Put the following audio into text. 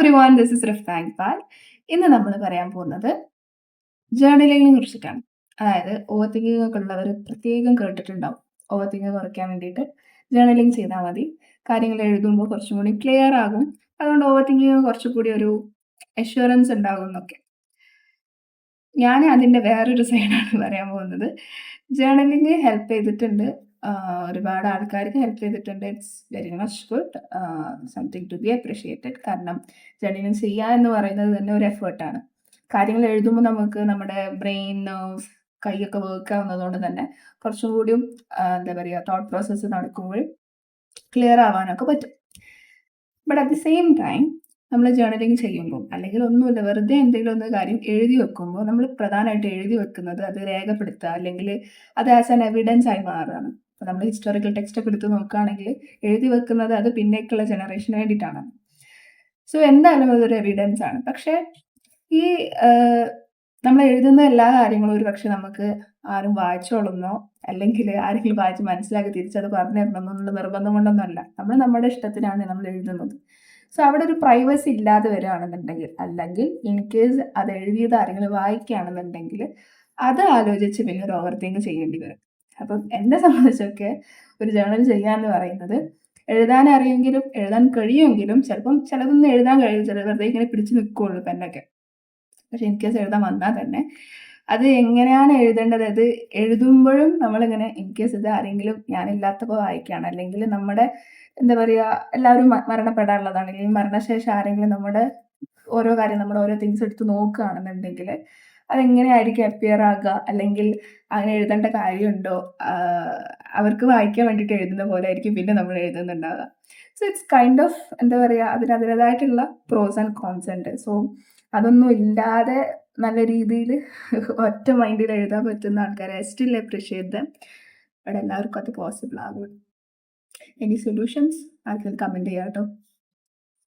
Everyone, this is Rifna Iqbal. ഇന്ന് നമ്മൾ പറയാൻ പോകുന്നത് ജേർണലിങ്ങിനെ കുറിച്ചിട്ടാണ്. അതായത് ഓവർ തിങ്കിങ് ഒക്കെ ഉള്ളവർ പ്രത്യേകം കേട്ടിട്ടുണ്ടാവും. ഓവർ തിങ്ക് കുറയ്ക്കാൻ വേണ്ടിയിട്ട് ജേർണലിങ് ചെയ്താൽ മതി. കാര്യങ്ങൾ എഴുതുമ്പോൾ കുറച്ചും കൂടി ക്ലിയർ ആകും. അതുകൊണ്ട് ഓവർ തിങ്കിങ് കുറച്ചുകൂടി ഒരു അഷ്വറൻസ് ഉണ്ടാകും എന്നൊക്കെ. ഞാൻ അതിൻ്റെ വേറൊരു സൈഡാണ് പറയാൻ പോകുന്നത്. ജേർണലിങ് ഹെൽപ്പ് ചെയ്തിട്ടുണ്ട്. ഒരുപാട് ആൾക്കാർക്ക് ഹെൽപ്പ് ചെയ്തിട്ടുണ്ട്. It's very much good, something to be appreciated. കാരണം ജേർണലിങ് ചെയ്യുക എന്ന് പറയുന്നത് തന്നെ ഒരു എഫേർട്ടാണ്. കാര്യങ്ങൾ എഴുതുമ്പോൾ നമുക്ക് നമ്മുടെ ബ്രെയിൻ, നെർവ്സ്, കൈയൊക്കെ വർക്ക് ആവുന്നതുകൊണ്ട് തന്നെ കുറച്ചും കൂടിയും എന്താ പറയുക, തോട്ട് പ്രോസസ്സ് നടക്കുമ്പോൾ ക്ലിയർ ആവാനൊക്കെ പറ്റും. But at the same time നമ്മൾ ജേർണലിങ് ചെയ്യുമ്പോൾ, അല്ലെങ്കിൽ ഒന്നുമില്ല, വെറുതെ എന്തെങ്കിലും ഒന്ന് കാര്യം എഴുതി വെക്കുമ്പോൾ നമ്മൾ പ്രധാനമായിട്ട് എഴുതി വെക്കുന്നത് അത് രേഖപ്പെടുത്തുക, അല്ലെങ്കിൽ അത് ആസ് ആൻ എവിഡൻസ് ആയി മാറുകയാണ്. അപ്പോൾ നമ്മൾ ഹിസ്റ്റോറിക്കൽ ടെക്സ്റ്റ് ഒക്കെ എടുത്ത് നോക്കുകയാണെങ്കിൽ എഴുതി വെക്കുന്നത് അത് പിന്നേക്കുള്ള ജനറേഷന് വേണ്ടിയിട്ടാണ്. സോ എന്തായാലും അതൊരു എവിഡൻസ് ആണ്. പക്ഷേ ഈ നമ്മൾ എഴുതുന്ന എല്ലാ കാര്യങ്ങളും ഒരു പക്ഷെ നമുക്ക് ആരും വായിച്ചോളുന്നോ, അല്ലെങ്കിൽ ആരെങ്കിലും വായിച്ച് മനസ്സിലാക്കി തിരിച്ചത് പറഞ്ഞു തരണമെന്നോ എന്നുള്ള നിർബന്ധം കൊണ്ടൊന്നുമല്ല. നമ്മൾ നമ്മുടെ ഇഷ്ടത്തിനാണ് നമ്മൾ എഴുതുന്നത്. സോ അവിടെ ഒരു പ്രൈവസി ഇല്ലാതെ വരികയാണെന്നുണ്ടെങ്കിൽ, അല്ലെങ്കിൽ ഇൻ കേസ് അത് എഴുതിയത് ആരെങ്കിലും വായിക്കുകയാണെന്നുണ്ടെങ്കിൽ അത് ആലോചിച്ച് പിന്നെ ഒരു ഓവർ തിങ്ക് ചെയ്യേണ്ടി വരും. അപ്പം എന്നെ സംബന്ധിച്ചൊക്കെ ഒരു ജേർണൽ ചെയ്യാന്ന് പറയുന്നത്, എഴുതാൻ അറിയുമെങ്കിലും എഴുതാൻ കഴിയുമെങ്കിലും ചിലപ്പം ചിലതൊന്നും എഴുതാൻ കഴിയും, ചില വെറുതെ ഇങ്ങനെ പിടിച്ച് നിൽക്കുകയുള്ളൂ പെന്നൊക്കെ. പക്ഷെ ഇൻ കേസ് എഴുതാൻ വന്നാൽ തന്നെ അത് എങ്ങനെയാണ് എഴുതേണ്ടത്, അത് എഴുതുമ്പോഴും നമ്മളിങ്ങനെ ഇൻ കേസ് ഇത് ആരെങ്കിലും ഞാനില്ലാത്തപ്പോൾ വായിക്കുകയാണ്, അല്ലെങ്കിൽ നമ്മുടെ എന്താ പറയുക, എല്ലാവരും മരണപ്പെടാനുള്ളതാണ്, അല്ലെങ്കിൽ മരണശേഷം ആരെങ്കിലും നമ്മുടെ ഓരോ കാര്യം, നമ്മുടെ ഓരോ തിങ്സ് എടുത്ത് നോക്കുകയാണെന്നുണ്ടെങ്കിൽ അതെങ്ങനെയായിരിക്കും അപ്പിയർ ആകുക, അല്ലെങ്കിൽ അങ്ങനെ എഴുതേണ്ട കാര്യമുണ്ടോ, അവർക്ക് വായിക്കാൻ വേണ്ടിയിട്ട് എഴുതുന്ന പോലെ ആയിരിക്കും പിന്നെ നമ്മൾ എഴുതുന്നുണ്ടാവുക. സോ ഇറ്റ്സ് കൈൻഡ് ഓഫ് എന്താ പറയുക, അതിനതിൻ്റെതായിട്ടുള്ള പ്രോസ് ആൻഡ് കോൺസ് ഉണ്ട്. സോ അതൊന്നും ഇല്ലാതെ നല്ല രീതിയിൽ ഒറ്റ മൈൻഡിൽ എഴുതാൻ പറ്റുന്ന ആൾക്കാരെ I still appreciate dum. But എല്ലാവർക്കും അത് പോസിബിൾ ആകും. എനി സൊല്യൂഷൻസ് ആർക്കും കമൻറ്റ് ചെയ്യാം കേട്ടോ.